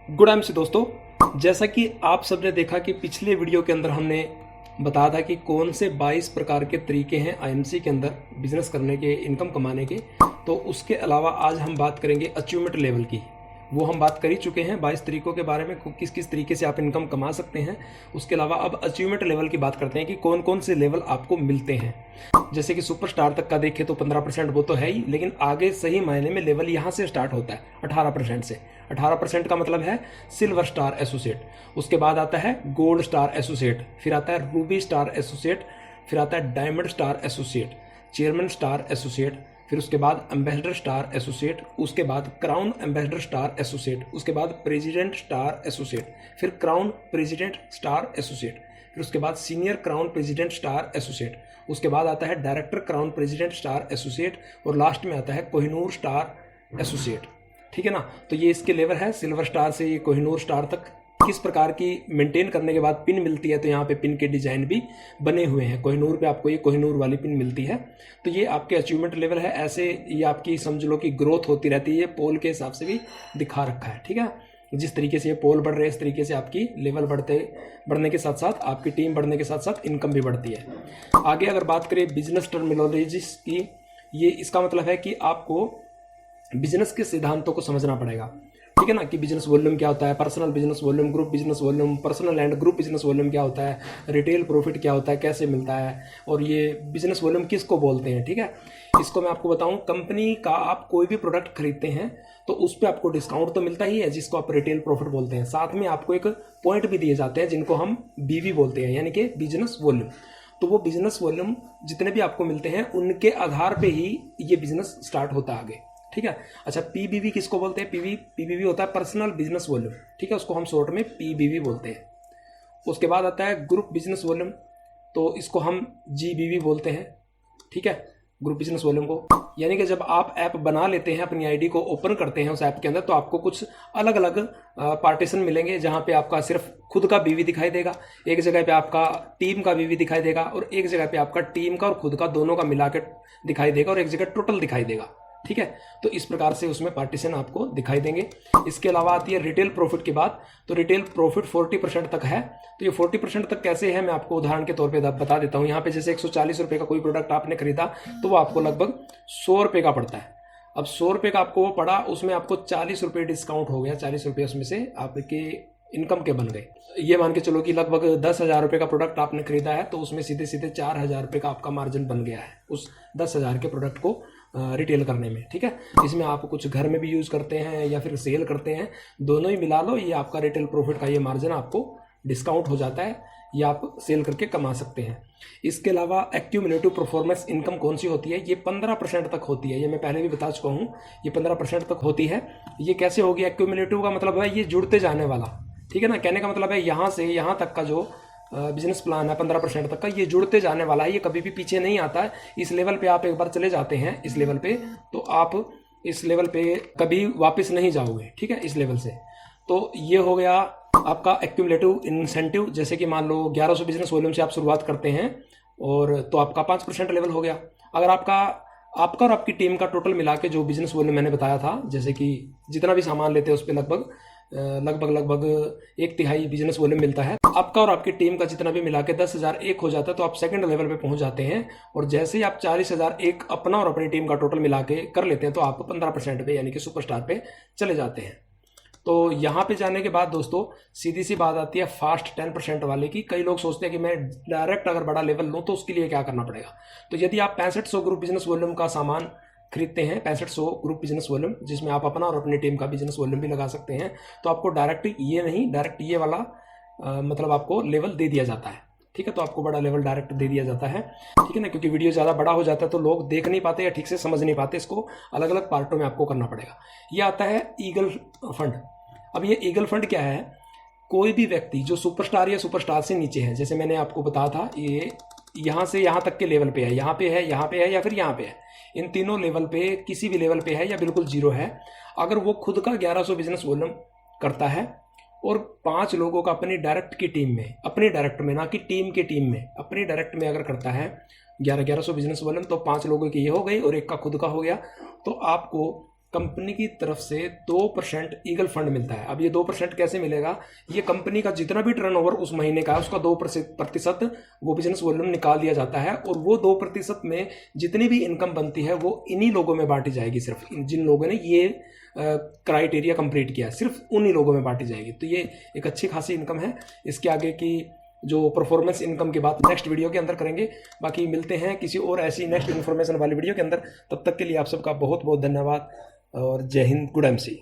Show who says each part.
Speaker 1: Good MC दोस्तों, जैसा कि आप सबने देखा कि पिछले वीडियो के अंदर हमने बताया था कि कौन से 22 प्रकार के तरीके हैं आईएमसी के अंदर बिजनेस करने के, इनकम कमाने के। तो उसके अलावा आज हम बात करेंगे अचीवमेंट लेवल की। वो हम बात कर ही चुके हैं 22 तरीकों के बारे में, किस किस तरीके से आप इनकम कमा सकते हैं। उसके अलावा अब अचीवमेंट लेवल की बात करते हैं कि कौन कौन से लेवल आपको मिलते हैं। जैसे कि सुपरस्टार तक का देखें तो 15% वो तो है ही, लेकिन आगे सही मायने में लेवल यहाँ से स्टार्ट होता है 18% से। 18% का मतलब है सिल्वर स्टार एसोसिएट, उसके बाद आता है गोल्ड स्टार एसोसिएट, फिर आता है रूबी स्टार एसोसिएट, फिर आता है diamond star associate, chairman star associate, फिर उसके बाद एम्बेसडर स्टार एसोसिएट, उसके बाद क्राउन एम्बेसडर स्टार एसोसिएट, उसके बाद प्रेसिडेंट स्टार एसोसिएट, फिर क्राउन प्रेसिडेंट स्टार एसोसिएट, फिर उसके बाद senior crown president star associate, उसके बाद आता है director crown president star associate, और लास्ट में आता है कोहिनूर स्टार एसोसिएट। ठीक है ना। तो ये इसके लेवल है सिल्वर स्टार से ये कोहिनूर स्टार तक। किस प्रकार की मेंटेन करने के बाद पिन मिलती है, तो यहाँ पे पिन के डिजाइन भी बने हुए हैं। कोहिनूर पे आपको ये कोहिनूर वाली पिन मिलती है। तो ये आपके अचीवमेंट लेवल है। ऐसे ये आपकी समझ लो कि ग्रोथ होती रहती है। ये पोल के हिसाब से भी दिखा रखा है। ठीक है, जिस तरीके से ये पोल बढ़ रहे हैं इस तरीके से आपकी लेवल बढ़ने के साथ साथ आपकी टीम बढ़ने के साथ साथ इनकम भी बढ़ती है। आगे अगर बात करें बिजनेस टर्मिनोलॉजीज की, ये इसका मतलब है कि आपको बिजनेस के सिद्धांतों को समझना पड़ेगा। ठीक है ना, कि बिजनेस वॉल्यूम क्या होता है, personal business volume, group business volume, personal and group business volume क्या होता है, रिटेल प्रॉफिट क्या होता है, कैसे मिलता है, और ये बिजनेस वॉल्यूम किसको बोलते हैं। ठीक है, इसको मैं आपको बताऊं। कंपनी का आप कोई भी प्रोडक्ट खरीदते हैं तो उस पर आपको डिस्काउंट तो मिलता ही है, जिसको आप रिटेल प्रॉफिट बोलते हैं। साथ में आपको एक पॉइंट भी दिए जाते हैं जिनको हम बीवी बोलते हैं, यानी कि बिजनेस वॉल्यूम। तो वो बिजनेस वॉल्यूम जितने भी आपको मिलते हैं उनके आधार पे ही ये बिजनेस स्टार्ट होता है आगे। ठीक है। अच्छा, पीबीवी किसको बोलते हैं? पीबीवी होता है पर्सनल बिजनेस वॉल्यूम। ठीक है, उसको हम शॉर्ट में पीबीवी बोलते हैं। उसके बाद आता है ग्रुप बिजनेस वॉल्यूम, तो इसको हम जीबीवी बोलते हैं। ठीक है, ग्रुप बिजनेस वॉल्यूम को, यानी कि जब आप ऐप बना लेते हैं, अपनी आईडी को ओपन करते हैं उस ऐप के अंदर, तो आपको कुछ अलग अलग पार्टीशन मिलेंगे जहां पे आपका सिर्फ खुद का बीवी दिखाई देगा, एक जगह पे आपका टीम का बीवी दिखाई देगा, और एक जगह पे आपका टीम का और खुद का दोनों का मिला के दिखाई देगा, और एक जगह टोटल दिखाई देगा। ठीक है, तो इस प्रकार से उसमें पार्टीशन आपको दिखाई देंगे। इसके अलावा आती है रिटेल प्रॉफिट की बात। तो रिटेल प्रॉफिट 40% तक है। तो ये 40% तक कैसे है, मैं आपको उदाहरण के तौर पे बता देता हूँ। यहाँ पे जैसे 140 रुपये का कोई प्रोडक्ट आपने खरीदा तो वो आपको लगभग 100 रुपये का पड़ता है। अब 100 रुपये का आपको वो पड़ा, उसमें आपको 40 रुपये डिस्काउंट हो गया। 40 रुपये उसमें से आपके इनकम के बन गए। ये मान के चलो कि लगभग 10,000 रुपये का प्रोडक्ट आपने खरीदा है, तो उसमें सीधे सीधे 4,000 रुपये का आपका मार्जिन बन गया है उस 10,000 के प्रोडक्ट को रिटेल करने में। ठीक है, इसमें आप कुछ घर में भी यूज़ करते हैं या फिर सेल करते हैं, दोनों ही मिला लो, ये आपका रिटेल प्रॉफिट का ये मार्जिन आपको डिस्काउंट हो जाता है, ये आप सेल करके कमा सकते हैं। इसके अलावा एक्यूमुलेटिव परफॉर्मेंस इनकम कौन सी होती है? ये 15% तक होती है। ये मैं पहले भी बता चुका हूँ, ये 15% तक होती है। ये कैसे होगी? एक्यूमुलेटिव का मतलब है ये जुड़ते जाने वाला। ठीक है ना, कहने का मतलब है यहाँ से यहाँ तक का जो बिजनेस प्लान है 15% तक का, ये जुड़ते जाने वाला है, ये कभी भी पीछे नहीं आता है। इस लेवल पे आप एक बार चले जाते हैं इस लेवल पे, तो आप इस लेवल पे कभी वापस नहीं जाओगे। ठीक है, इस लेवल से। तो ये हो गया आपका एक्यूमुलेटिव इंसेंटिव। जैसे कि मान लो 1100 बिजनेस वॉल्यूम से आप शुरुआत करते हैं, और तो आपका 5% लेवल हो गया। अगर आपका और आपकी टीम का टोटल मिला के जो बिजनेस वॉल्यूम मैंने बताया था, जैसे कि जितना भी सामान लेते हैं उस पर लगभग 1/3 बिजनेस वॉल्यूम मिलता है। आपका और आपकी टीम का जितना भी मिला के 10,001 हो जाता है, तो आप सेकंड लेवल पे पहुंच जाते हैं। और जैसे ही आप 40,001 अपना और अपनी टीम का टोटल मिला के कर लेते हैं, तो आप 15% पे यानी कि सुपरस्टार पे चले जाते हैं। तो यहाँ पे जाने के बाद दोस्तों सीधी सी बात आती है फास्ट 10% वाले की। कई लोग सोचते हैं कि मैं डायरेक्ट अगर बड़ा लेवल लूँ तो उसके लिए क्या करना पड़ेगा। तो यदि आप 6500 ग्रुप बिजनेस वॉल्यूम का सामान खरीदते हैं, 6500 ग्रुप बिजनेस वॉल्यूम, जिसमें आप अपना और अपनी टीम का बिजनेस वॉल्यूम भी लगा सकते हैं, तो आपको डायरेक्ट ये वाला मतलब आपको लेवल दे दिया जाता है। ठीक है, तो आपको बड़ा लेवल डायरेक्ट दे दिया जाता है। ठीक है ना, क्योंकि वीडियो ज़्यादा बड़ा हो जाता है तो लोग देख नहीं पाते या ठीक से समझ नहीं पाते, इसको अलग अलग पार्टों में आपको करना पड़ेगा। ये आता है ईगल फंड। अब ये ईगल फंड क्या है? कोई भी व्यक्ति जो सुपरस्टार या सुपरस्टार से नीचे है, जैसे मैंने आपको बताया था, ये यहाँ से यहाँ तक के लेवल पे है, यहाँ पे है, यहाँ पे है, या फिर यहाँ पे है, इन तीनों लेवल पे किसी भी लेवल पे है या बिल्कुल जीरो है, अगर वो खुद का 1100 बिजनेस वॉल्यूम करता है और 5 लोगों का अपनी डायरेक्ट की टीम में, अपने डायरेक्ट में, ना कि टीम के टीम में, अपने डायरेक्ट में अगर करता है 1100 बिजनेस वॉल्यूम, तो 5 लोगों की ये हो गई और एक का खुद का हो गया, तो आपको कंपनी की तरफ से 2% ईगल फंड मिलता है। अब ये 2% कैसे मिलेगा? ये कंपनी का जितना भी टर्नओवर उस महीने का है उसका 2% वो बिजनेस वॉल्यूम निकाल दिया जाता है, और वो 2% में जितनी भी इनकम बनती है वो इन्हीं लोगों में बांटी जाएगी। सिर्फ जिन लोगों ने ये क्राइटेरिया कंप्लीट किया, सिर्फ उन्हीं लोगों में बांटी जाएगी। तो ये एक अच्छी खासी इनकम है। इसके आगे की जो परफॉर्मेंस इनकम की बात नेक्स्ट वीडियो के अंदर करेंगे। बाकी मिलते हैं किसी और ऐसी नेक्स्ट इन्फॉर्मेशन वाली वीडियो के अंदर। तब तक के लिए आप सबका बहुत बहुत धन्यवाद और जय हिंद, गुड एमसी।